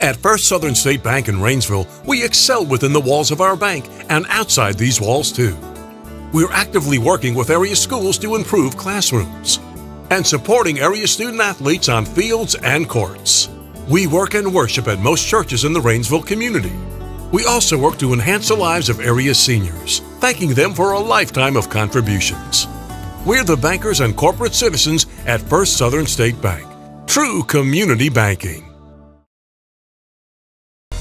At First Southern State Bank in Rainsville, we excel within the walls of our bank and outside these walls too. We're actively working with area schools to improve classrooms and supporting area student athletes on fields and courts. We work and worship at most churches in the Rainsville community. We also work to enhance the lives of area seniors, thanking them for a lifetime of contributions. We're the bankers and corporate citizens at First Southern State Bank. True community banking.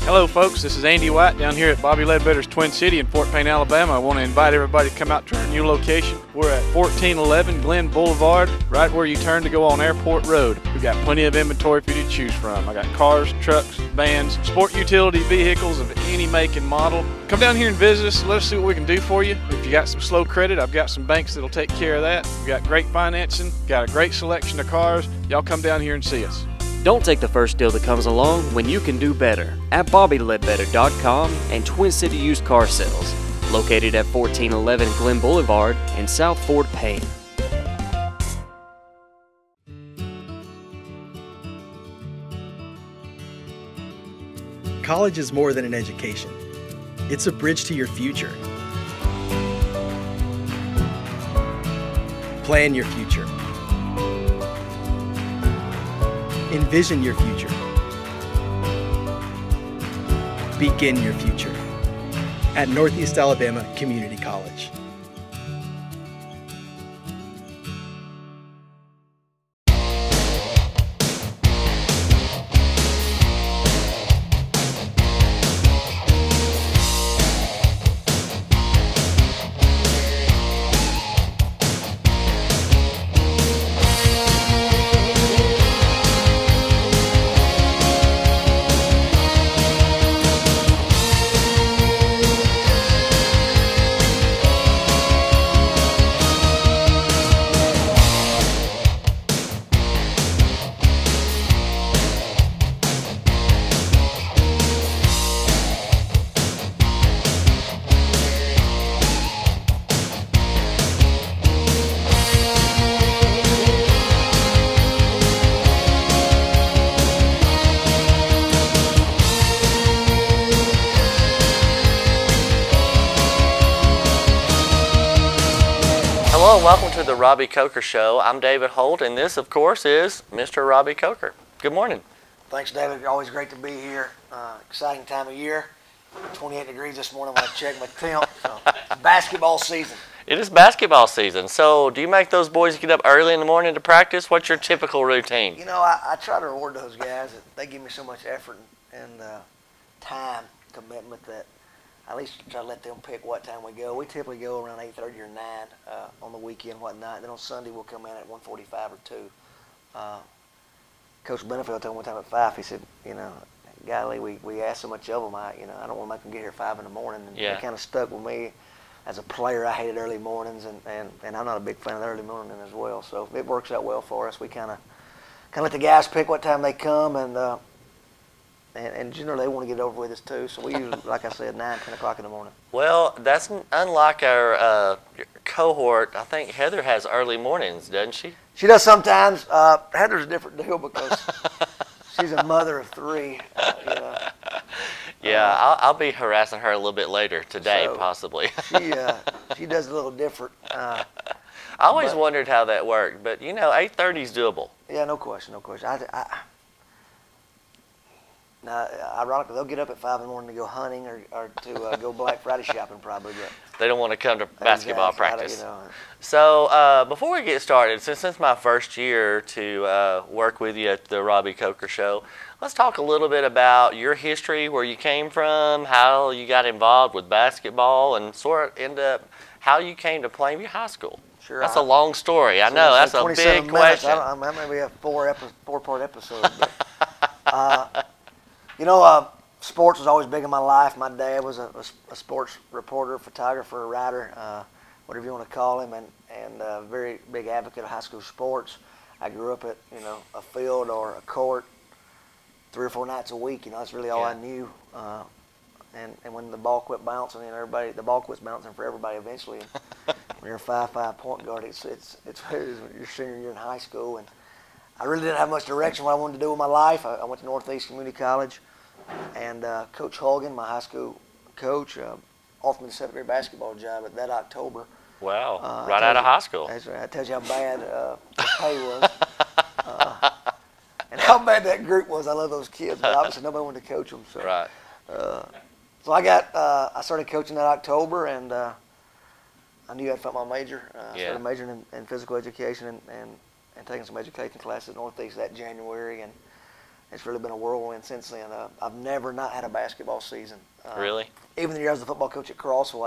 Hello folks, this is Andy White down here at Bobby Ledbetter's Twin City in Fort Payne, Alabama. I want to invite everybody to come out to our new location. We're at 1411 Glen Boulevard, right where you turn to go on Airport Road. We've got plenty of inventory for you to choose from. I got cars, trucks, vans, sport utility vehicles of any make and model. Come down here and visit us. Let us see what we can do for you. If you got some slow credit, I've got some banks that'll take care of that. We've got great financing, got a great selection of cars. Y'all come down here and see us. Don't take the first deal that comes along when you can do better at BobbyLedbetter.com and Twin City Used Car Sales, located at 1411 Glen Boulevard in South Fort Payne. College is more than an education. It's a bridge to your future. Plan your future. Envision your future. Begin your future at Northeast Alabama Community College. Hello and welcome to the Robbie Coker Show. I'm David Holt and this, of course, is Mr. Robbie Coker. Good morning. Thanks, David. Always great to be here. Exciting time of year. 28 degrees this morning when I checked my temp. So it's basketball season. It is basketball season. So do you make those boys get up early in the morning to practice? What's your typical routine? You know, I try to reward those guys. They give me so much effort and time commitment that I at least try to let them pick what time we go. We typically go around 8:30 or 9 on the weekend, whatnot. Then on Sunday we'll come in at 1:45 or 2. Coach Benefield told me one time at 5. He said, you know, golly, we ask so much of them. I don't want to make them get here at 5 in the morning. And yeah. It kind of stuck with me. As a player, I hated early mornings, and I'm not a big fan of the early morning as well. So it works out well for us. We kind of let the guys pick what time they come, and generally they want to get over with us too. So we usually, like I said, 9, 10 o'clock in the morning. Well, that's unlike our cohort. I think Heather has early mornings, doesn't she? She does sometimes. Heather's a different deal because she's a mother of 3. Yeah, I'll be harassing her a little bit later today, so possibly. she does a little different. I always wondered how that worked, but you know, 8:30 is doable. Yeah, no question, no question. Now, ironically, they'll get up at 5 in the morning to go hunting or to go Black Friday shopping probably, but they don't want to come to basketball practice. You know. So before we get started, since it's my first year to work with you at the Robbie Coker Show, let's talk a little bit about your history, where you came from, how you got involved with basketball, and sort of end up how you came to Plainview High School. Sure. That's a long story. I know. That's a big question. I maybe a 4-part episode. But, you know, sports was always big in my life. My dad was a sports reporter, photographer, writer, whatever you want to call him, and a very big advocate of high school sports. I grew up at, you know, a field or a court 3 or 4 nights a week. You know, that's really all I knew. And when the ball quit bouncing, and the ball quits bouncing for everybody eventually. And when you're a 5'5" point guard, it's your senior year in high school, and I really didn't have much direction what I wanted to do with my life. I went to Northeast Community College, And Coach Hogan, my high school coach, offered me the 7th grade basketball job at that October. Wow, right out of high school. That's right. That tells you how bad the pay was. And how bad that group was. I love those kids, but obviously nobody wanted to coach them. So, Right. So I started coaching that October, and I knew I'd found my major. I started majoring in physical education and taking some education classes at Northeast that January, and it's really been a whirlwind since then. I've never not had a basketball season. Really? Even the year I was the football coach at Crossville,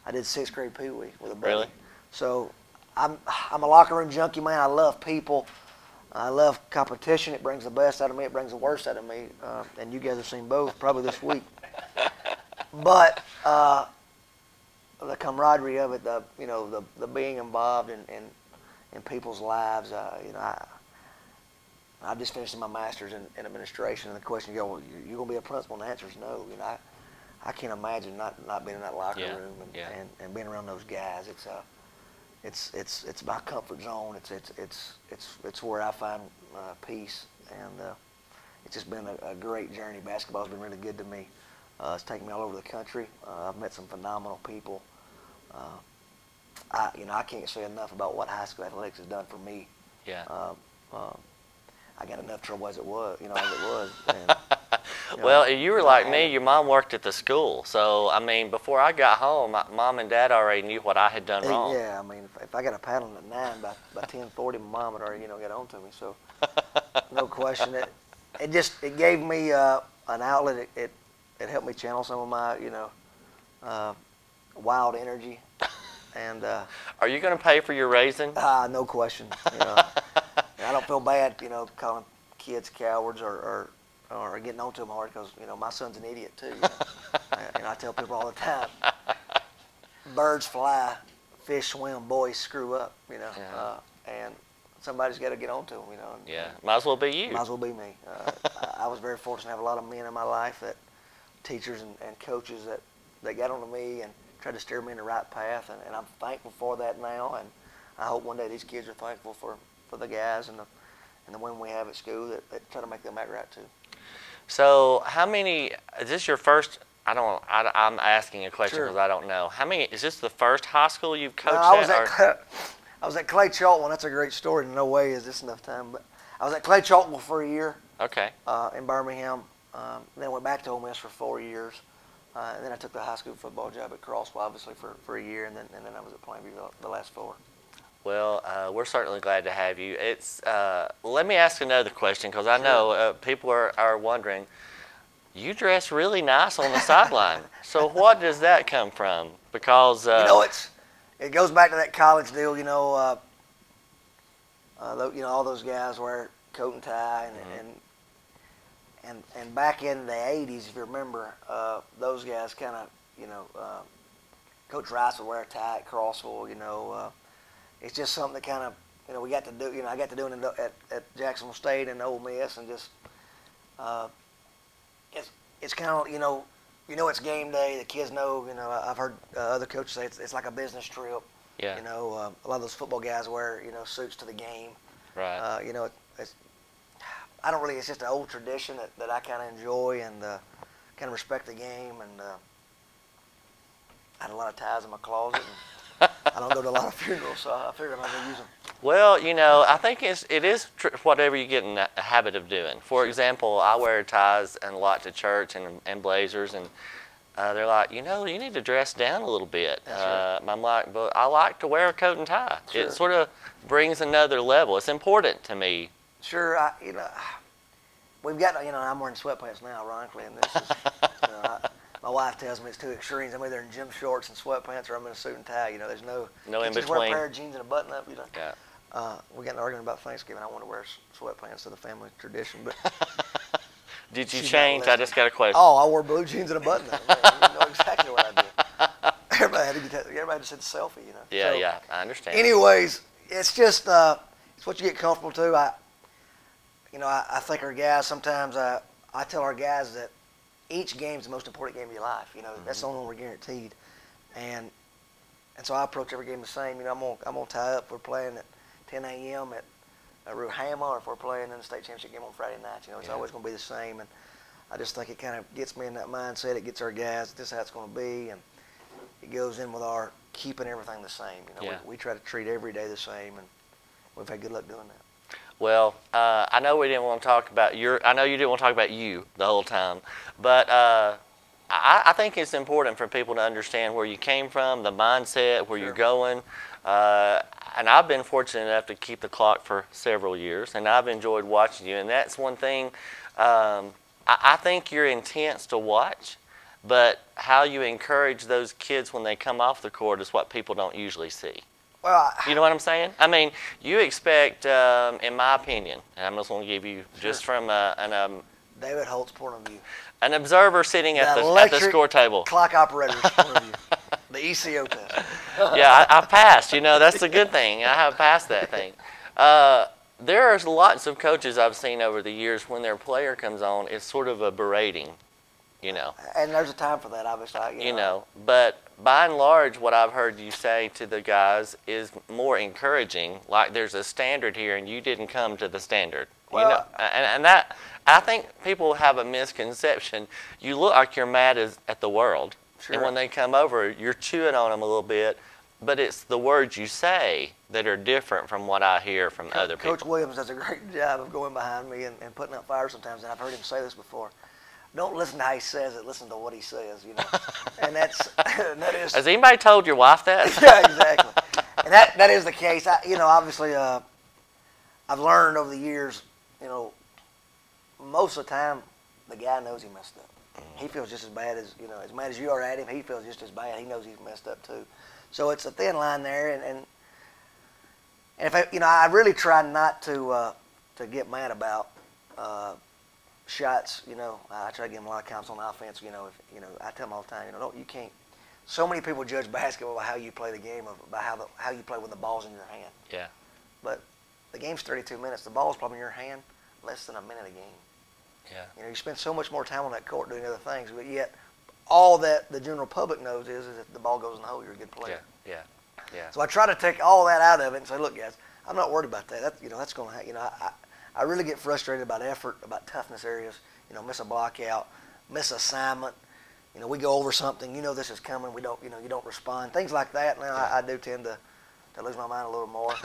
I did 6th grade Pee Wee with a buddy. Really? So I'm a locker room junkie, man. I love people. I love competition. It brings the best out of me. It brings the worst out of me. And you guys have seen both probably this week. But the camaraderie of it, the being involved in people's lives. I just finished my master's in administration, and the question, well, you're gonna be a principal, and the answer is no. I can't imagine not being in that locker room and being around those guys. It's my comfort zone. It's where I find peace, and it's just been a great journey. Basketball's been really good to me. It's taken me all over the country. I've met some phenomenal people. I can't say enough about what high school athletics has done for me. Yeah. I got enough trouble as it was, And, well, you were like me. Your mom worked at the school, so I mean, before I got home, my mom and dad already knew what I had done wrong. Yeah, I mean, if I got a paddling at 9, by 10:40, my mom had already, got on to me. So, no question. It gave me an outlet. It helped me channel some of my, wild energy. And are you going to pay for your raising? No question. I don't feel bad, calling kids cowards or getting on to them hard, because my son's an idiot too. And I tell people all the time, birds fly, fish swim, boys screw up. And somebody's got to get on to them. Might as well be you. Might as well be me. I was very fortunate to have a lot of men in my life, teachers and coaches that got onto me and tried to steer me in the right path, and I'm thankful for that now, and I hope one day these kids are thankful for the guys and the women we have at school that try to make them act right too. So how many, is this your first, I'm asking a question because I don't know. How many, is this the first high school you've coached at? I was at Clay Chalkwell. That's a great story. No way is this enough time, but I was at Clay Chalkwell for a year. Okay. In Birmingham. Then went back to Ole Miss for 4 years. And then I took the high school football job at Crossville, obviously, for a year, and then I was at Plainview the last 4. Well, we're certainly glad to have you. Let me ask another question, because I know people are wondering. You dress really nice on the sideline. So what does that come from? Because it goes back to that college deal. All those guys wear coat and tie, and back in the 80s, if you remember, those guys kind of, Coach Rice would wear a tie at Crossville. It's just something that kind of, we got to do. I got to do it at Jacksonville State and Ole Miss, and just it's kind of it's game day. The kids know. I've heard other coaches say it's like a business trip. Yeah. A lot of those football guys wear suits to the game. Right. I don't really. It's just an old tradition that I kind of enjoy and kind of respect the game. And I had a lot of ties in my closet. And I don't go to a lot of funerals, so I figured I'm gonna use them. Well, I think it is whatever you get in the habit of doing. For example, I wear ties and a lot to church and blazers, and they're like, you need to dress down a little bit. I'm like, but I like to wear a coat and tie. Sure. It sort of brings another level. It's important to me. Sure, we've got, I'm wearing sweatpants now, ironically, and this is, my wife tells me it's two extremes. I'm either in gym shorts and sweatpants, or I'm in a suit and tie. There's no in between. Just wear a pair of jeans and a button-up. Yeah. We got an argument about Thanksgiving. I want to wear sweatpants to the family tradition, but. Did you change? I just got a question. Oh, I wore blue jeans and a button-up. You know exactly what I did. Everybody just said selfie, Yeah, so, I understand. Anyways, it's just it's what you get comfortable to. I think our guys sometimes I tell our guys that each game is the most important game of your life. That's the only one we're guaranteed, and so I approach every game the same. I'm gonna tie up. We're playing at 10 a.m. at Ruhama, or if we're playing in the state championship game on Friday nights. It's always gonna be the same. And I just think it kind of gets me in that mindset. It gets our guys, this is how it's going to be, and it goes in with our keeping everything the same. You know, we try to treat every day the same, and we've had good luck doing that. Well, I know we didn't want to talk about I know you didn't want to talk about you the whole time, but I think it's important for people to understand where you came from, the mindset, where you're going. And I've been fortunate enough to keep the clock for several years, and I've enjoyed watching you. And that's one thing. I think you're intense to watch, but how you encourage those kids when they come off the court is what people don't usually see. Well, you know what I'm saying? I mean, you expect, in my opinion, and I'm just going to give you just from David Holt's point of view, an observer sitting at the score table, clock operator's point of view, the ECO test. Yeah, I passed. You know, that's a good thing. I have passed that thing. There's lots of coaches I've seen over the years when their player comes on, it's sort of a berating. You know. And there's a time for that, obviously. You know, but by and large, what I've heard you say to the guys is more encouraging. Like there's a standard here, and you didn't come to the standard. Well, you know, and that I think people have a misconception. You look like you're mad at the world, and when they come over, you're chewing on them a little bit. But it's the words you say that are different from what I hear from other people. Coach Williams does a great job of going behind me and putting out fires sometimes, and I've heard him say this before. Don't listen to how he says it. Listen to what he says. You know, and that is. Has anybody told your wife that? Yeah, exactly. And that is the case. You know, obviously, I've learned over the years. You know, most of the time, the guy knows he messed up. He feels just as bad as as mad as you are at him. He feels just as bad. He knows he's messed up too. So it's a thin line there, and if I really try not to get mad about. Shots, I try to give them a lot of counts on offense. I tell them all the time, you can't. So many people judge basketball by how you play the game, by how you play when the ball's in your hand. Yeah. But the game's 32 minutes. The ball's probably in your hand less than a minute a game. Yeah. You spend so much more time on that court doing other things, but yet all that the general public knows is if the ball goes in the hole, you're a good player. Yeah. So I try to take all that out of it and say, look, guys, I'm not worried about that. That's going to happen. I really get frustrated about effort, about toughness areas. Miss a block out, miss assignment. We go over something. This is coming. We don't. You don't respond. Things like that. Now I do tend to lose my mind a little more.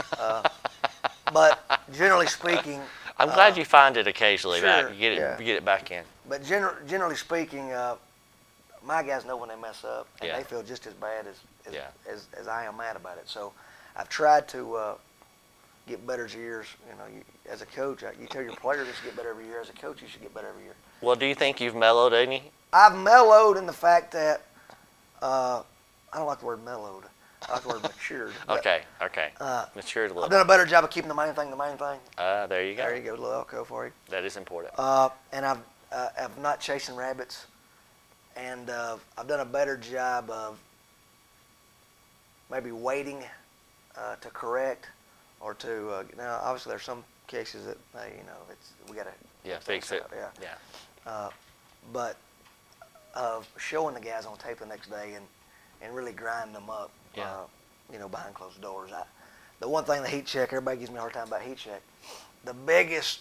But generally speaking, I'm glad you find it occasionally. Sure, You get it back in. But generally speaking, my guys know when they mess up, and they feel just as bad as I am mad about it. So I've tried to. Get better as years. As a coach, you tell your players to get better every year. As a coach, you should get better every year. Well, do you think you've mellowed any? I've mellowed in the fact that I don't like the word mellowed. I like the word matured. Okay. Matured a little. I've done a better job of keeping the main thing the main thing. There you go. There you go, a little elko for you. That is important. And I've not chasing rabbits, and I've done a better job of maybe waiting to correct. Or to now, obviously, there's some cases that we gotta fix it. But of showing the guys on tape the next day and really grinding them up, behind closed doors. The one thing, the heat check, everybody gives me a hard time about heat check. The biggest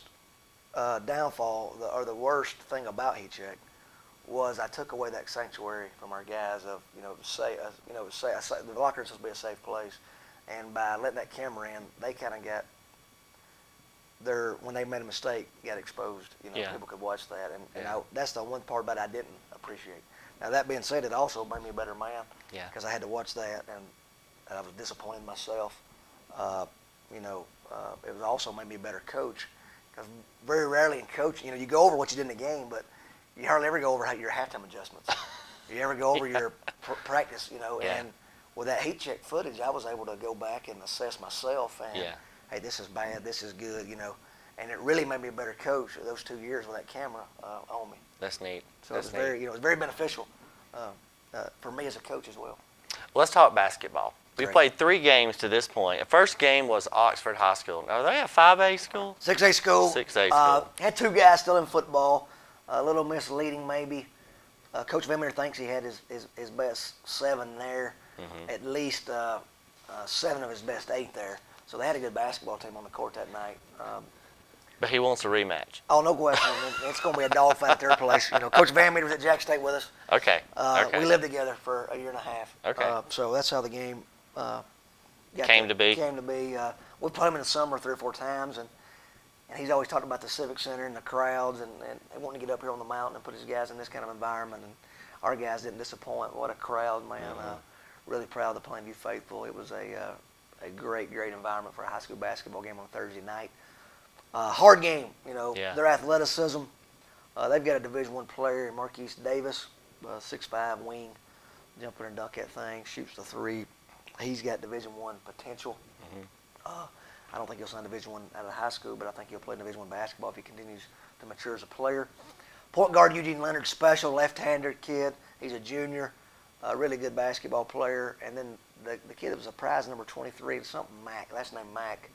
downfall or the worst thing about heat check was I took away that sanctuary from our guys of the locker room supposed to be a safe place. And by letting that camera in, they kind of got when they made a mistake, got exposed. People could watch that. And that's the one part about it I didn't appreciate. Now, that being said, it also made me a better man. Yeah. Because I had to watch that, and I was disappointed in myself. It was also made me a better coach. Because very rarely in coaching, you go over what you did in the game, but you hardly ever go over your halftime adjustments. You ever go over your practice, and with that heat check footage, I was able to go back and assess myself and, hey, this is bad, this is good, and it really made me a better coach those 2 years with that camera on me. That's neat. So it was very beneficial for me as a coach as well. Let's talk basketball. We played 3 games to this point. The first game was Oxford High School. Are they a 5A school? 6A school. 6A school. Had 2 guys still in football. A little misleading maybe. Coach Vimmer thinks he had his best 7 there. At least 7 of his best 8 there. So they had a good basketball team on the court that night. But he wants a rematch. Oh, no question. It's going to be a dogfight at their place. You know, Coach Van Meter was at Jack State with us. Okay. Okay. We lived together for a year and a half. Okay. So that's how the game Came to be. We played him in the summer 3 or 4 times, and he's always talked about the Civic Center and the crowds and wanting to get up here on the mountain and put his guys in this kind of environment. And our guys didn't disappoint. What a crowd, man. Really proud of the Plainview Faithful. It was a great, great environment for a high school basketball game on Thursday night. Hard game, you know. Yeah. Their athleticism. They've got a Division I player, Marquise Davis, 6'5" wing, jumper and dunk that thing, shoots the 3. He's got Division I potential. I don't think he'll sign Division I out of high school, but I think he'll play Division I basketball if he continues to mature as a player. Point guard Eugene Leonard, special left-hander kid. He's a junior, really good basketball player. And then the kid that was a prize number 23, something Mac. Last name Mac,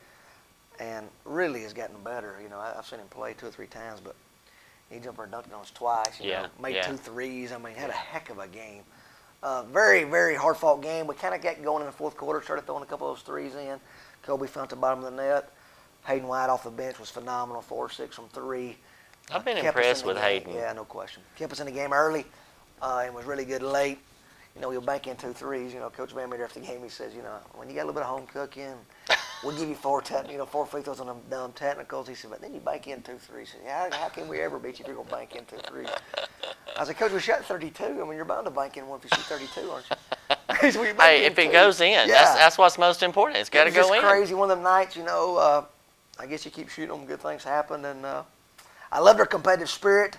and really has gotten better. You know, I've seen him play 2 or 3 times, but he jumped and dunked on us twice. You know, made 2 threes. I mean, had a heck of a game. Very, very hard-fought game. We kind of got going in the 4th quarter, started throwing a couple of those threes in. Kobe found the bottom of the net. Hayden White off the bench was phenomenal, 4-6 from 3. I've been impressed with Hayden. Yeah, no question. Kept us in the game early and was really good late. You know, he'll bank in 2 threes. You know, Coach Van Meter after the game, he says, you know, when you got a little bit of home cooking, we'll give you 4 free throws on them dumb technicals. He said, but then you bank in 2 threes. He said, how can we ever beat you if you're going to bank in 2 threes? I said, Coach, we shot 32. I mean, you're bound to bank in one if you shoot 32, aren't you? Hey, if it goes in, that's what's most important. It's got to go in. It's crazy. One of them nights, you know, I guess you keep shooting them, good things happen. And I love their competitive spirit.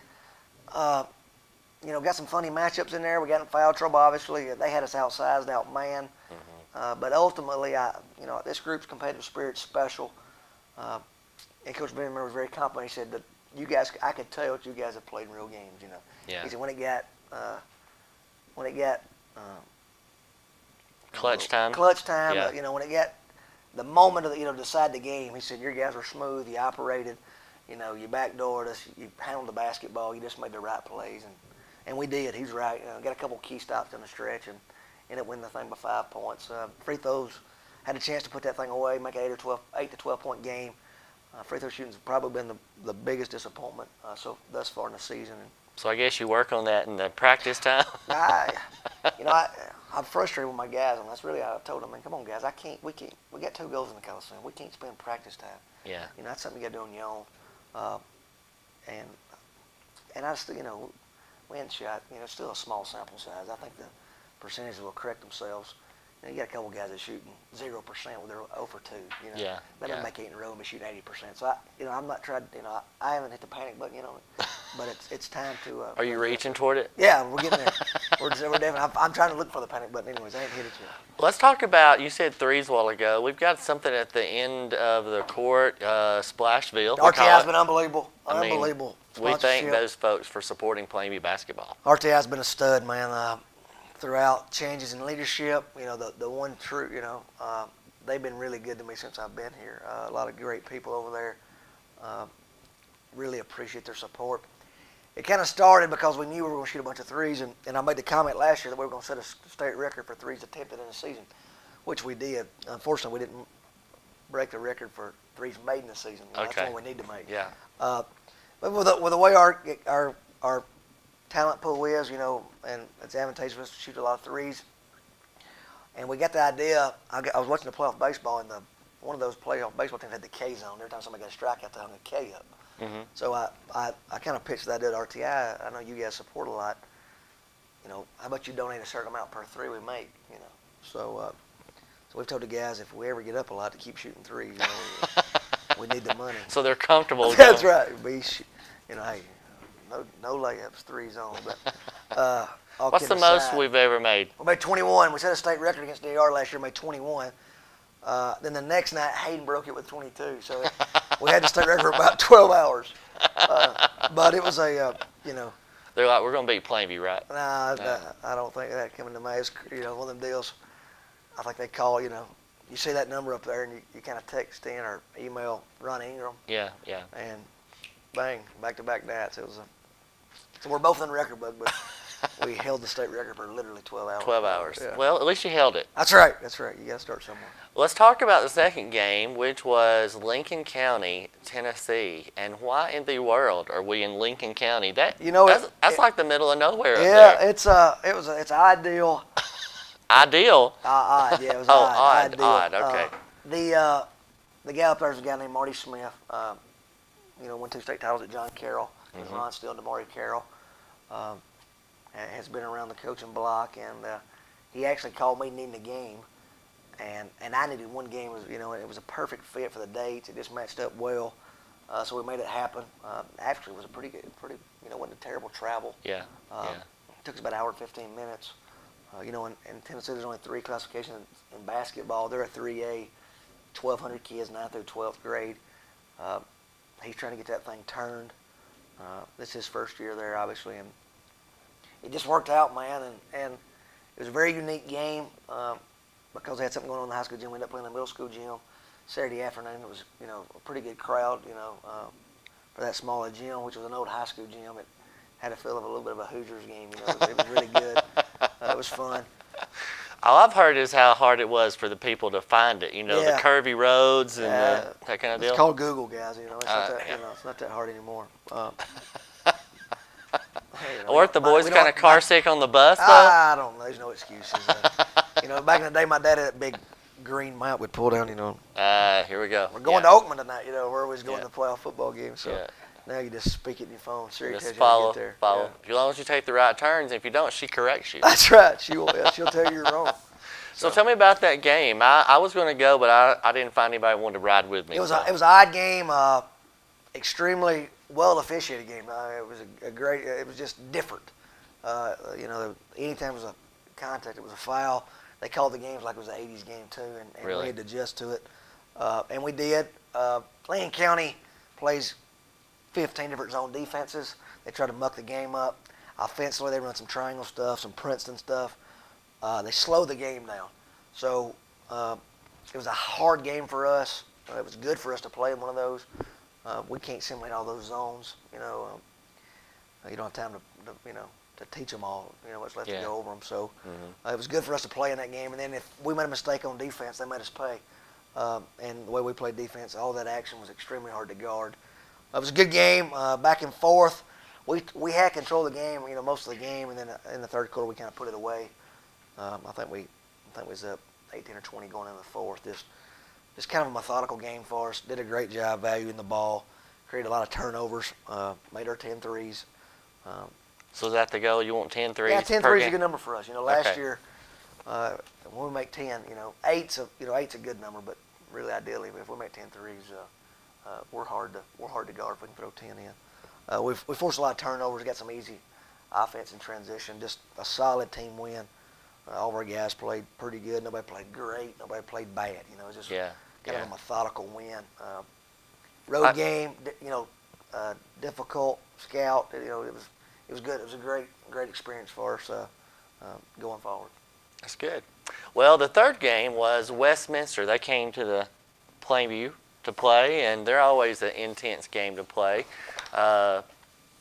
You know, got some funny matchups in there. We got in foul trouble, obviously. They had us outsized, outmanned. But ultimately, you know, this group's competitive spirit's special. And Coach Ben was very confident. He said that you guys, I could tell that you guys have played in real games. You know, he said when it got clutch time. Yeah. You know, when it got the moment of the, decide the game, he said your guys were smooth. You operated. You know, you backdoored us. You handled the basketball. You just made the right plays, and we did. He's right. You know, got a couple key stops down the stretch, and ended up winning the thing by 5 points. Free throws, had a chance to put that thing away, make an 8 to 12 point game. Free throw shooting's probably been the biggest disappointment so thus far in the season. So I guess you work on that in the practice time. I'm frustrated with my guys, and that's really how I told them, man, come on, guys, we got 2 goals in the Coliseum. We can't spend practice time. Yeah. You know, that's something you got to do on your own. And I still, we hadn't shot, still a small sample size. I think the percentages will correct themselves. You got a couple guys that shooting 0% with their 0 for 2. Yeah. That doesn't make 8 in a row and be shooting 80%. So I'm not trying. I haven't hit the panic button yet on it, but it's time to. Are you reaching toward it? Yeah, we're getting there. we're definitely. I'm trying to look for the panic button. Anyways, I ain't hit it yet. Let's talk about. You said threes a while ago. We've got something at the end of the court, Splashville. RTI's been unbelievable. Unbelievable. We thank those folks for supporting Plainview basketball. RTI's been a stud, man. Throughout changes in leadership, the one true, they've been really good to me since I've been here. A lot of great people over there. Really appreciate their support. It kind of started because we knew we were going to shoot a bunch of threes, and I made the comment last year that we were going to set a state record for threes attempted in a season, which we did. Unfortunately, we didn't break the record for threes made in the season. That's what we need to make. Yeah. But with the way our talent pool is, and it's advantageous for us to shoot a lot of threes. And we got the idea. I was watching the playoff baseball, and one of those playoff baseball teams had the K zone. Every time somebody got a strikeout, they hung a K up. So I kind of pitched that idea to RTI. I know you guys support a lot. How about you donate a certain amount per 3 we make? So we've told the guys if we ever get up a lot to keep shooting threes. We need the money. So they're comfortable. That's right. Hey. No layups, 3 zone. But what's the most we've ever made? We made 21. We set a state record against DR last year. Made 21. Then the next night, Hayden broke it with 22. So we had the state record for about 12 hours. But it was a, They're like, we're going to beat Plainview, right? Nah, I don't think that coming to me. It's, one of them deals. I think they call, you see that number up there, and you kind of text in or email Ron Ingram. Yeah. And bang, back-to-back nights. It was so we're both in the record book, but We held the state record for literally 12 hours. 12 hours. Yeah. Well, at least you held it. That's right. That's right. You got to start somewhere. Let's talk about the second game, which was Lincoln County, Tennessee. And why in the world are we in Lincoln County? That's like the middle of nowhere. Yeah, up there. it's ideal. Ideal. Yeah, it was ideal. Odd. Okay. The guy up there is a guy named Marty Smith. Won 2 state titles at John Carroll. He's Ron Steele and Marty Carroll. Has been around the coaching block, and he actually called me needing a game, and I needed one game. It was a perfect fit for the dates. It just matched up well, so we made it happen. Actually, it was a pretty good, wasn't a terrible travel. Yeah. It took us about an hour and 15 minutes. In Tennessee, there's only 3 classifications in basketball. There are 3A, 1,200 kids, 9th through 12th grade. He's trying to get that thing turned. This is his first year there, obviously, and it just worked out, man. And it was a very unique game because they had something going on in the high school gym. We ended up playing in the middle school gym Saturday afternoon. It was, a pretty good crowd, for that smaller gym, which was an old high school gym. It had a feel of a little bit of a Hoosiers game. It was really good. It was fun. All I've heard is how hard it was for the people to find it. The curvy roads and that kind of deal. It's called Google, guys. It's not that hard anymore. Weren't the boys kind of car sick on the bus, though? I don't know. There's no excuses. Back in the day, my dad had that big green mount we'd pull down. Here we go. We're going to Oakman tonight. We're always going to the playoff football game. So now you just speak it in your phone. Siri tells you how to get there. Follow. As long as you take the right turns. If you don't, she corrects you. That's right. She'll tell you you're wrong. So tell me about that game. I was going to go, but I didn't find anybody who wanted to ride with me. It was an odd game. Extremely well officiated game. It was it was just different. Anytime it was a contact, it was a foul. They called the games like it was an 80s game too, and really? We had to adjust to it. And we did. Lincoln County plays 15 different zone defenses. They try to muck the game up. Offensively, they run some triangle stuff, some Princeton stuff. They slow the game down. So it was a hard game for us. It was good for us to play in one of those. We can't simulate all those zones. You don't have time to teach them all. What's left to go over them. So it was good for us to play in that game. And then if we made a mistake on defense, they made us pay. And the way we played defense, all that action was extremely hard to guard. It was a good game, back and forth. We had control of the game, most of the game, and then in the third quarter we kind of put it away. I think we was up 18 or 20 going into the fourth. Just kind of a methodical game for us. Did a great job valuing the ball. Created a lot of turnovers. Made our 10 threes. So is that the goal? You want 10 threes? Yeah, 10 per threes is game? a good number for us. Last year when we make 10, eight's a good number, but really ideally if we make 10 threes, we're hard to guard if we can throw 10 in. We forced a lot of turnovers. Got some easy offense in transition. Just a solid team win. All of our guys played pretty good. Nobody played great. Nobody played bad. It was just kind of a methodical win. Road game, difficult. Scout. It was good. It was a great experience for us going forward. That's good. Well, the third game was Westminster. They came to the Plainview to play, and they're always an intense game to play.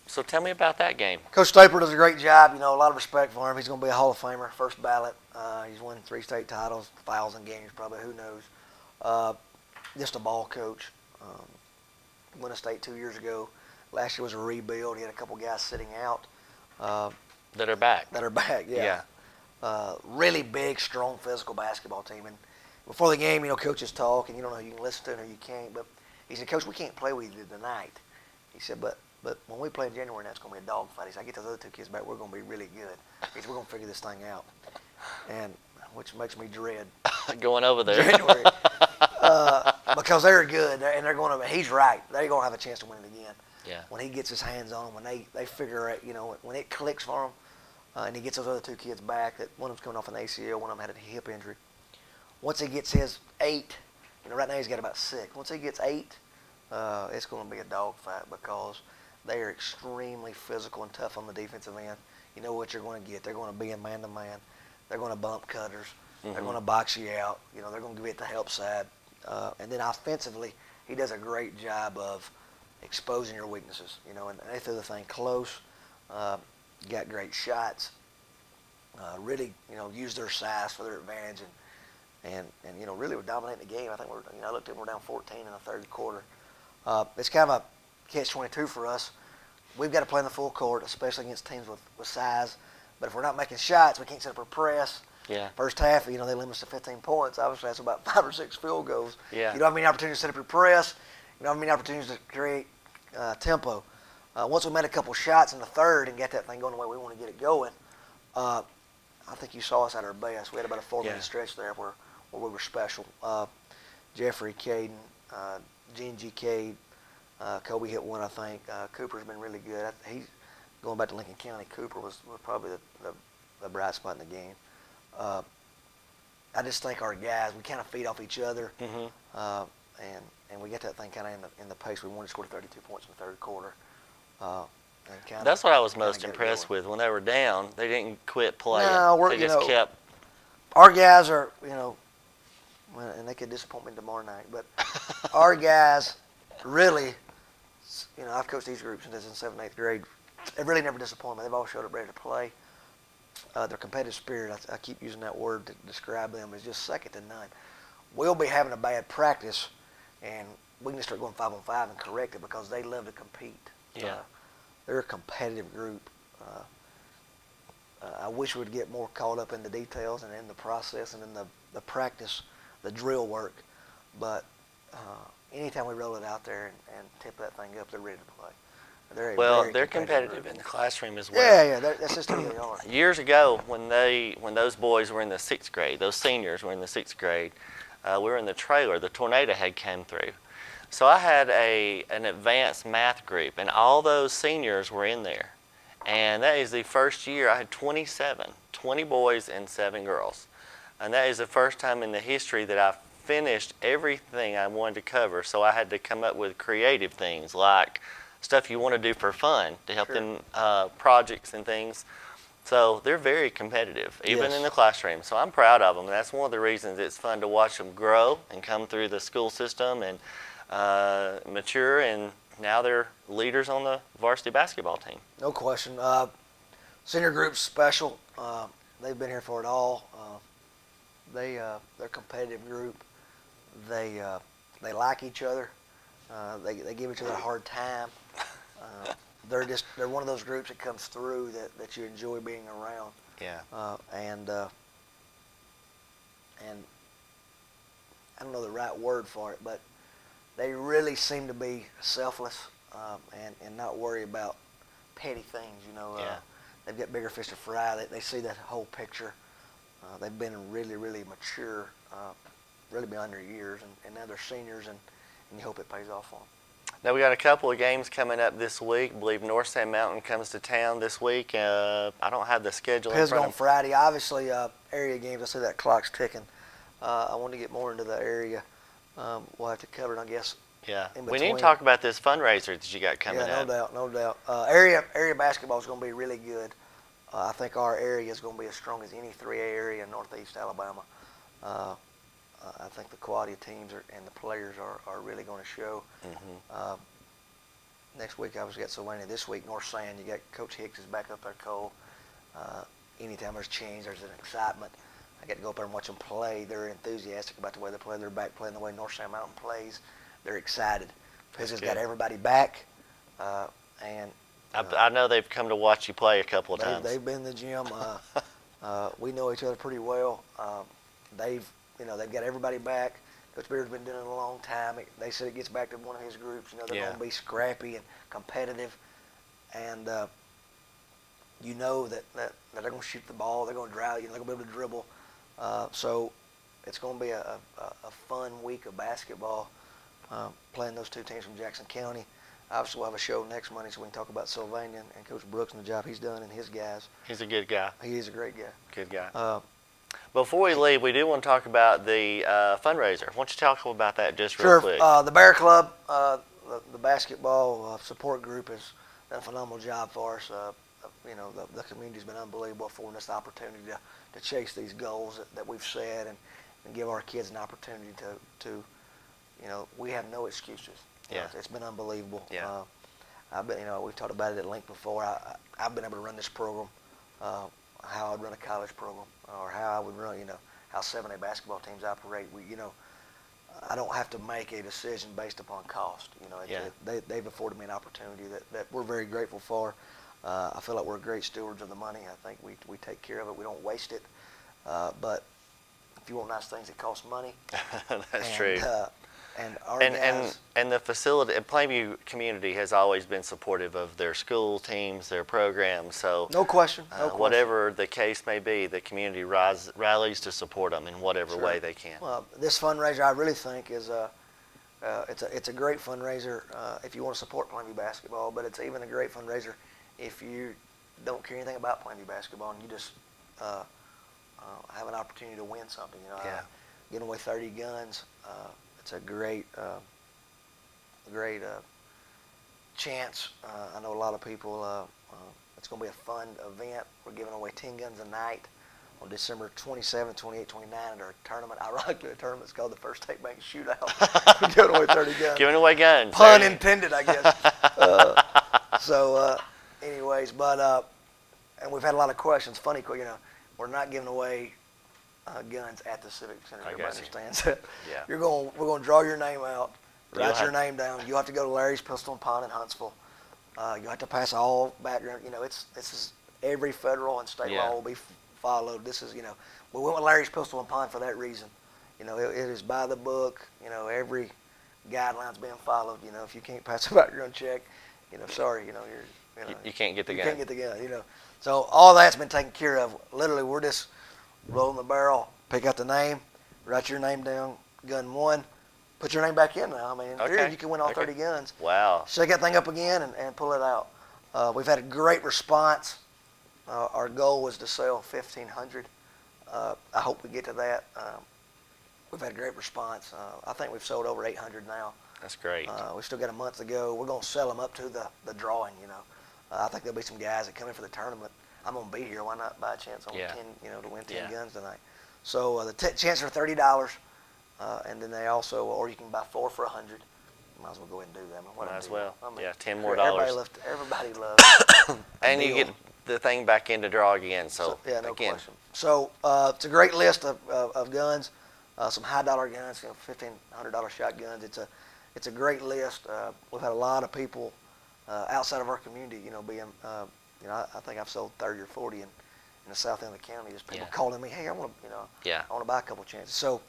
So tell me about that game. Coach Stapler does a great job. A lot of respect for him. He's going to be a Hall of Famer, first ballot. He's won 3 state titles, 1,000 games probably, who knows. Just a ball coach. Won a state 2 years ago. Last year was a rebuild. He had a couple guys sitting out. That are back. Yeah. Really big, strong, physical basketball team. And before the game, coaches talk, and you don't know who you can listen to or you can't. But he said, Coach, we can't play with you tonight. He said, but when we play in January, that's going to be a dogfight. He said, I get those other 2 kids back, we're going to be really good. He said, we're going to figure this thing out. And which makes me dread going over there. January. Because they're good, and they're going to. He's right. They're going to have a chance to win it again. Yeah. When he gets his hands on them, when they figure it, when it clicks for him, and he gets those other 2 kids back. That one of them's coming off an ACL, one of them had a hip injury. Once he gets his 8, right now he's got about 6. Once he gets 8, it's going to be a dogfight because they are extremely physical and tough on the defensive end. You know what you're going to get. They're going to be in man-to-man. They're going to bump cutters. They're going to box you out. They're going to get the help side. And then offensively, he does a great job of exposing your weaknesses. And they threw the thing close. Got great shots. really, use their size for their advantage, and really were dominating the game. I think I looked at them, we're down 14 in the third quarter. It's kind of a catch-22 for us. We've got to play in the full court, especially against teams with size. But if we're not making shots, we can't set up a press. Yeah. First half, they limit us to 15 points. Obviously, that's about 5 or 6 field goals. Yeah. You don't have many opportunities to set up your press. You don't have many opportunities to create tempo. Once we made a couple shots in the third and got that thing going the way we want to get it going, I think you saw us at our best. We had about a 4-minute stretch there where we were special. Jeffrey, Caden, G&G Cade, Kobe hit one, I think. Cooper's been really good. He's going back to Lincoln County. Cooper was probably the bright spot in the game. I just think our guys, we kind of feed off each other, and we get that thing kind of in the pace we wanted. Scored 32 points in the third quarter. That's what I was most impressed with. When they were down, they didn't quit playing. No, they just kept. Our guys are, and they could disappoint me tomorrow night, but our guys really, I've coached these groups since in 7th, 8th grade. They really never disappoint me. They've all showed up ready to play. Their competitive spirit, I keep using that word to describe them, is just second to none. We'll be having a bad practice, and we can just start going 5-on-5 and correct it because they love to compete. Yeah. They're a competitive group. I wish we'd get more caught up in the details and in the process and in the practice, the drill work. But anytime we roll it out there and tip that thing up, they're ready to play. They're competitive in the classroom as well. Yeah, that's just who they are. Years ago, when those boys were in the 6th grade, those seniors were in the 6th grade, we were in the trailer. The tornado had come through. So I had an advanced math group, and all those seniors were in there. And that is the first year I had 20 boys and 7 girls. And that is the first time in the history that I finished everything I wanted to cover. So I had to come up with creative things like stuff you want to do for fun to help them projects and things. So they're very competitive, even in the classroom. So I'm proud of them. And that's one of the reasons it's fun to watch them grow and come through the school system and mature, and now they're leaders on the varsity basketball team. No question. Senior group's special. They've been here for it all. They're a competitive group. They like each other. They give each other a hard time. They're one of those groups that comes through that you enjoy being around. Yeah. And I don't know the right word for it, but they really seem to be selfless and not worry about petty things. They've got bigger fish to fry. They see that whole picture. They've been really, really mature, really beyond their years, and now they're seniors, and you hope it pays off on them. Now we got a couple of games coming up this week. I believe North Sand Mountain comes to town this week. I don't have the schedule in front of me. On Friday. Obviously, area games. I see that clock's ticking. I want to get more into the area. We'll have to cover it, I guess. Yeah. We need to talk about this fundraiser that you got coming up. Yeah, no doubt. Area basketball is going to be really good. I think our area is going to be as strong as any 3A area in Northeast Alabama. I think the quality of teams and the players are really going to show. Next week, I was at Sylvania. This week, North Sand, you got Coach Hicks is back up there, Cole. Anytime there's change, there's an excitement. I get to go up there and watch them play. They're enthusiastic about the way they play. They're back playing the way North Sand Mountain plays. They're excited. Pizz's got everybody back. I know they've come to watch you play a couple of times. They've been in the gym. We know each other pretty well. They've got everybody back. Coach Beard's been doing it a long time. They said it gets back to one of his groups. They're going to be scrappy and competitive, and that they're going to shoot the ball. They're going to drive. They're going to be able to dribble. So it's going to be a fun week of basketball playing those two teams from Jackson County. Obviously, we'll have a show next Monday so we can talk about Sylvania and Coach Brooks and the job he's done and his guys. He's a good guy. He is a great guy. Good guy. Before we leave, we do want to talk about the fundraiser. Why don't you talk about that just real quick? The Bear Club, the basketball support group has done a phenomenal job for us. The community's been unbelievable for us the opportunity to chase these goals that we've set and give our kids an opportunity to we have no excuses. Yeah. It's been unbelievable. Yeah. I've been, we've talked about it at length before. I've been able to run this program how I'd run a college program or how I would run, how 7A basketball teams operate. I don't have to make a decision based upon cost. They've afforded me an opportunity that we're very grateful for. I feel like we're great stewards of the money. I think we take care of it. We don't waste it. But if you want nice things, it costs money. That's true. And our guys, and the facility, Plainview community has always been supportive of their school teams, their programs. So no question. Whatever the case may be, the community rallies to support them in whatever way they can. Well, this fundraiser, I really think, is it's a great fundraiser if you want to support Plainview basketball, but it's even a great fundraiser if you don't care anything about Plainview basketball and you just have an opportunity to win something. Giving away 30 guns. It's a great chance. I know a lot of people. It's going to be a fun event. We're giving away 10 guns a night on December 27, 28, 29 at our tournament. Ironically, the tournament's called the First State Bank Shootout. We're giving away 30 guns. Giving away guns. Pun intended, I guess. Anyways, and we've had a lot of questions. Funny, we're not giving away guns at the Civic Center. Everybody understands that. Yeah. We're going to draw your name out, write your name down. You have to go to Larry's Pistol and Pond in Huntsville. You have to pass all background. This is every federal and state law will be followed. This is, we went with Larry's Pistol and Pond for that reason. It is by the book. Every guideline's being followed. If you can't pass a background check, sorry, you can't get the gun. You can't get the gun. So all that's been taken care of. Literally, we're just rolling the barrel, pick out the name, write your name down, gun 1, put your name back in now. I mean, in theory, you can win all 30 guns. Wow. Shake that thing up again and pull it out. We've had a great response. Our goal was to sell 1,500. I hope we get to that. We've had a great response. I think we've sold over 800 now. That's great. We've still got a month to go. We're going to sell them up to the drawing, I think there'll be some guys that come in for the tournament. I'm going to be here. Why not buy a chance on 10, to win 10 guns tonight? So the chances are $30, and then they also, or you can buy 4 for 100. Might as well go ahead and do that. Might as well. 10 more dollars. Everybody loves and you get the thing back in to draw again. So no question. So it's a great list of guns, some high dollar guns, $1,500 shotguns. It's a great list. We've had a lot of people outside of our community, being. I think I've sold 30 or 40 in the south end of the county. Just people calling me, hey, I want to, I want to buy a couple chances. So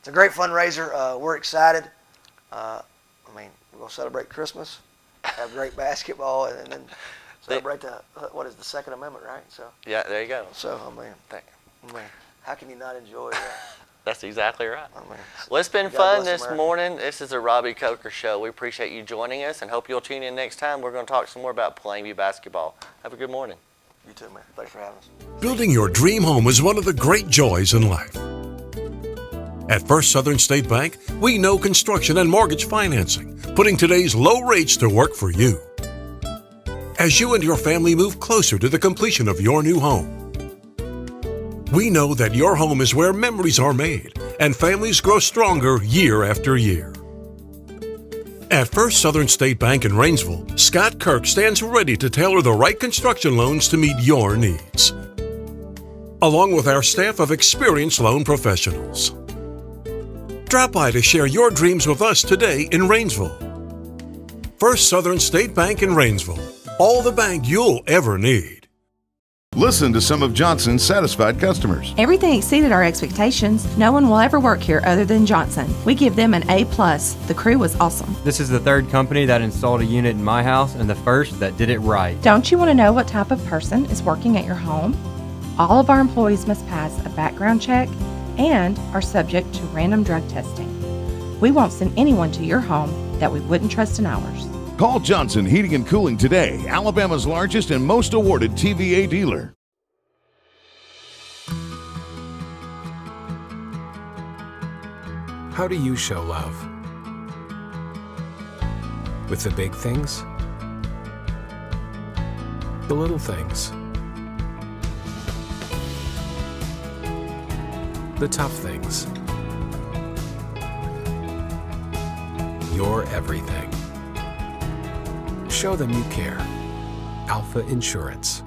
it's a great fundraiser. We're excited. We're going to celebrate Christmas, have great basketball, and then celebrate the Second Amendment, right? So yeah, there you go. So how can you not enjoy that? That's exactly right. Well, it's been fun this morning. This is the Robbie Coker Show. We appreciate you joining us and hope you'll tune in next time. We're going to talk some more about Plainview basketball. Have a good morning. You too, man. Thanks for having us. Building your dream home is one of the great joys in life. At First Southern State Bank, we know construction and mortgage financing, putting today's low rates to work for you. As you and your family move closer to the completion of your new home, we know that your home is where memories are made and families grow stronger year after year. At First Southern State Bank in Rainsville, Scott Kirk stands ready to tailor the right construction loans to meet your needs, along with our staff of experienced loan professionals. Drop by to share your dreams with us today in Rainsville. First Southern State Bank in Rainsville, all the bank you'll ever need. Listen to some of Johnson's satisfied customers. Everything exceeded our expectations. No one will ever work here other than Johnson. We give them an A+. The crew was awesome. This is the third company that installed a unit in my house and the first that did it right. Don't you want to know what type of person is working at your home? All of our employees must pass a background check and are subject to random drug testing. We won't send anyone to your home that we wouldn't trust in ours. Call Johnson Heating and Cooling today, Alabama's largest and most awarded TVA dealer. How do you show love? With the big things? The little things? The tough things? Your everything. Show them you care. Alpha Insurance.